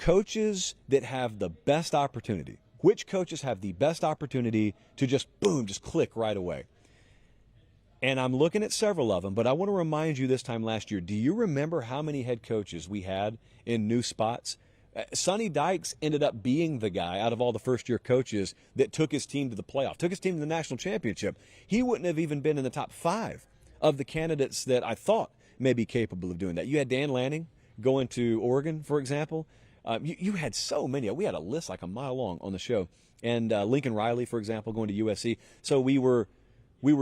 coaches that have the best opportunity. Which coaches have the best opportunity to just, boom, just click right away? And I'm looking at several of them, but I want to remind you this time last year, do you remember how many head coaches we had in new spots? Sonny Dykes ended up being the guy out of all the first-year coaches that took his team to the playoff, took his team to the national championship. He wouldn't have even been in the top 5 of the candidates that I thought may be capable of doing that. You had Dan Lanning going to Oregon, for example. You had so many. We had a list like a mile long on the show. And Lincoln Riley, for example, going to USC. So we were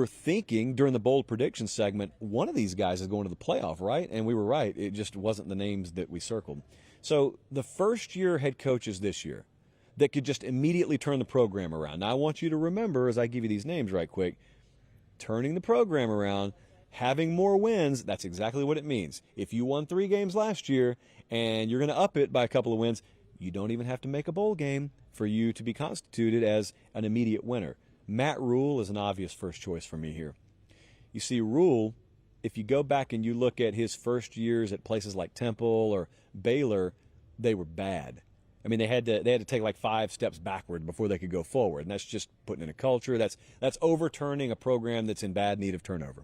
thinking during the bold prediction segment, one of these guys is going to the playoff, right? And we were right. It just wasn't the names that we circled. So the first-year head coaches this year that could just immediately turn the program around. Now, I want you to remember, as I give you these names right quick, turning the program around, having more wins, that's exactly what it means. If you won 3 games last year and you're going to up it by a couple of wins, you don't even have to make a bowl game for you to be constituted as an immediate winner. Matt Rule is an obvious first choice for me here. You see, Rule, if you go back and you look at his first years at places like Temple or Baylor, they were bad. I mean, they had to take like 5 steps backward before they could go forward, and that's just putting in a culture. That's overturning a program that's in bad need of turnover.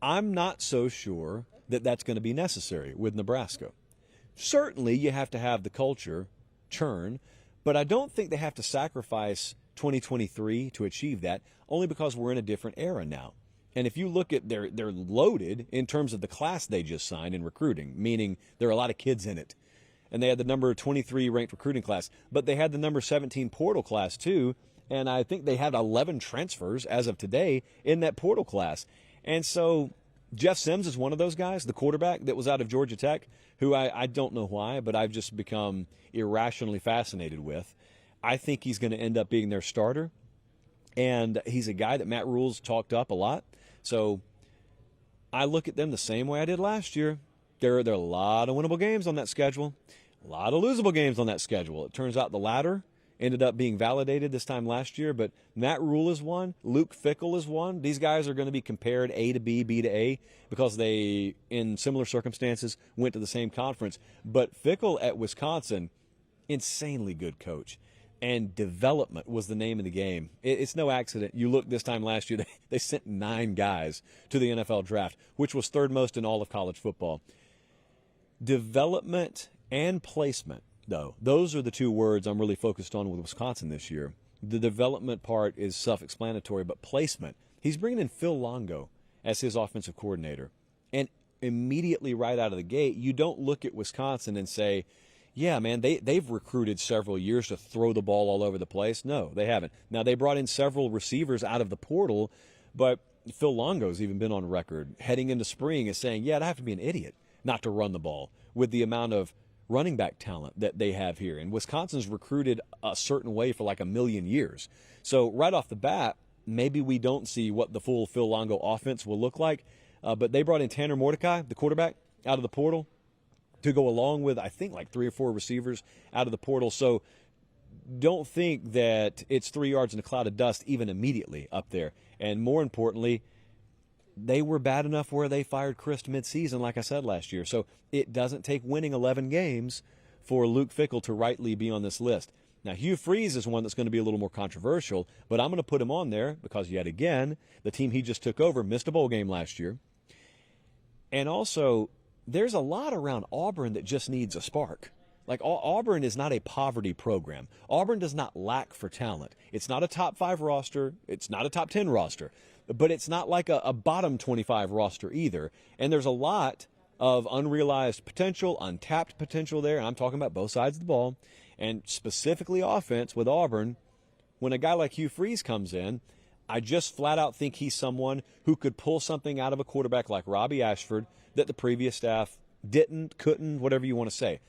I'm not so sure that that's going to be necessary with Nebraska. Certainly, you have to have the culture churn, but I don't think they have to sacrifice 2023 to achieve that, only because we're in a different era now. And if you look at they're loaded in terms of the class they just signed in recruiting, meaning there are a lot of kids in it. And they had the number 23 ranked recruiting class, but they had the number 17 portal class too. And I think they had 11 transfers as of today in that portal class. And so Jeff Sims is one of those guys, the quarterback that was out of Georgia Tech, who I don't know why, but I've just become irrationally fascinated with. I think he's going to end up being their starter. And he's a guy that Matt Rule's talked up a lot. So I look at them the same way I did last year. There are a lot of winnable games on that schedule, a lot of losable games on that schedule. It turns out the latter ended up being validated this time last year, but Matt Rule is one. Luke Fickell is one. These guys are going to be compared A to B, B to A, because they, in similar circumstances, went to the same conference. But Fickell at Wisconsin, insanely good coach. And development was the name of the game. It's no accident. You look this time last year, they sent 9 guys to the NFL draft, which was third most in all of college football. Development and placement, though, those are the 2 words I'm really focused on with Wisconsin this year. The development part is self-explanatory, but placement, he's bringing in Phil Longo as his offensive coordinator. And immediately right out of the gate, you don't look at Wisconsin and say, yeah, man, they've recruited several years to throw the ball all over the place. No, they haven't. Now, they brought in several receivers out of the portal, but Phil Longo's even been on record heading into spring as saying, yeah, I'd have to be an idiot not to run the ball with the amount of running back talent that they have here. And Wisconsin's recruited a certain way for like a million years. So right off the bat, maybe we don't see what the full Phil Longo offense will look like, but they brought in Tanner Mordecai, the quarterback, out of the portal, to go along with, I think, like 3 or 4 receivers out of the portal. So don't think that it's 3 yards in a cloud of dust even immediately up there. And more importantly, they were bad enough where they fired Chris midseason, like I said last year. So it doesn't take winning 11 games for Luke Fickell to rightly be on this list. Now, Hugh Freeze is one that's going to be a little more controversial, but I'm going to put him on there because, yet again, the team he just took over missed a bowl game last year. And also, there's a lot around Auburn that just needs a spark. Like, Auburn is not a poverty program. Auburn does not lack for talent. It's not a top 5 roster. It's not a top 10 roster. But it's not like a bottom 25 roster either. And there's a lot of unrealized potential, untapped potential there. And I'm talking about both sides of the ball. And specifically offense with Auburn, when a guy like Hugh Freeze comes in, I just flat out think he's someone who could pull something out of a quarterback like Robbie Ashford that the previous staff didn't, couldn't, whatever you want to say.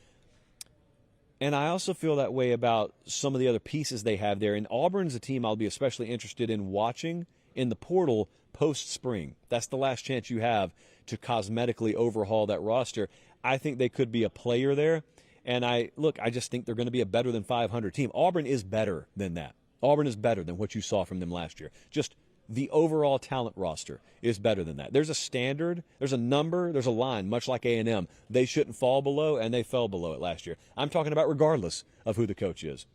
And I also feel that way about some of the other pieces they have there. And Auburn's a team I'll be especially interested in watching in the portal post-spring. That's the last chance you have to cosmetically overhaul that roster. I think they could be a player there. And I just think they're going to be a better than 500 team. Auburn is better than that. Auburn is better than what you saw from them last year. Just the overall talent roster is better than that. There's a standard, there's a number, there's a line, much like A&M. They shouldn't fall below, and they fell below it last year. I'm talking about regardless of who the coach is.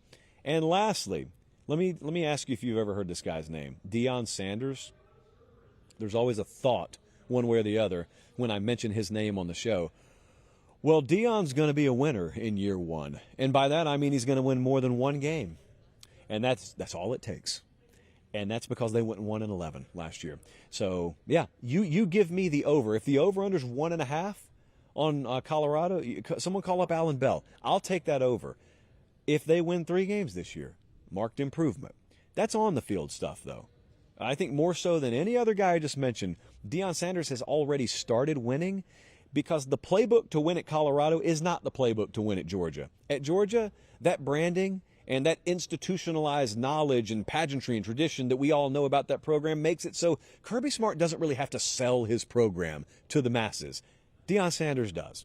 And lastly, let me ask you if you've ever heard this guy's name, Deion Sanders. There's always a thought, one way or the other, when I mention his name on the show. Well, Deion's going to be a winner in year one. And by that, I mean he's going to win more than one game. And that's all it takes. And that's because they went 1-11 last year. So, yeah, you give me the over. If the over-under's 1.5 on Colorado, someone call up Alan Bell. I'll take that over. If they win 3 games this year, marked improvement. That's on the field stuff, though. I think more so than any other guy I just mentioned, Deion Sanders has already started winning because the playbook to win at Colorado is not the playbook to win at Georgia. At Georgia, that branding and that institutionalized knowledge and pageantry and tradition that we all know about that program makes it so Kirby Smart doesn't really have to sell his program to the masses. Deion Sanders does.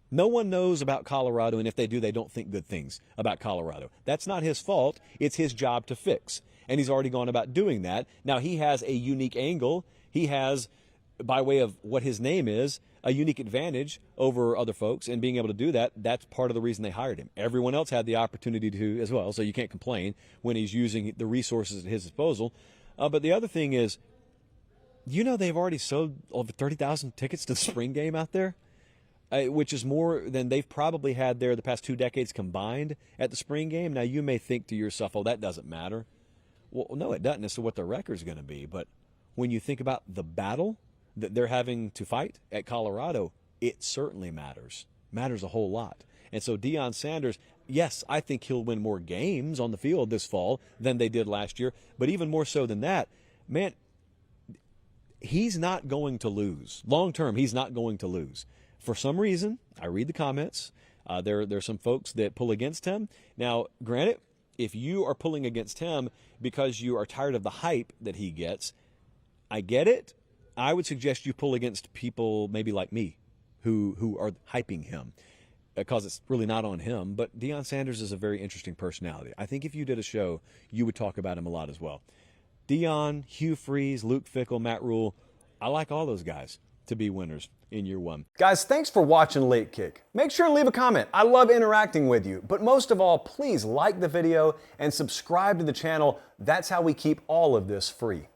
No one knows about Colorado, and if they do, they don't think good things about Colorado. That's not his fault. It's his job to fix, and he's already gone about doing that. Now, he has a unique angle. He has, by way of what his name is, a unique advantage over other folks, and being able to do that, that's part of the reason they hired him. Everyone else had the opportunity to as well, so you can't complain when he's using the resources at his disposal. But the other thing is, they've already sold over 30,000 tickets to the spring game out there, which is more than they've probably had there the past 2 decades combined at the spring game. Now, you may think to yourself, oh, that doesn't matter. Well, no, it doesn't as to what the record's going to be. But when you think about the battle that they're having to fight at Colorado, it certainly matters. Matters a whole lot. And so Deion Sanders, yes, I think he'll win more games on the field this fall than they did last year. But even more so than that, man, he's not going to lose. Long term, he's not going to lose. For some reason, I read the comments, there's some folks that pull against him. Now, granted, if you are pulling against him because you are tired of the hype that he gets, I get it. I would suggest you pull against people maybe like me who are hyping him because it's really not on him. But Deion Sanders is a very interesting personality. I think if you did a show, you would talk about him a lot as well. Deion, Hugh Freeze, Luke Fickell, Matt Rule, I like all those guys to be winners in year one. Guys, thanks for watching Late Kick. Make sure to leave a comment. I love interacting with you. But most of all, please like the video and subscribe to the channel. That's how we keep all of this free.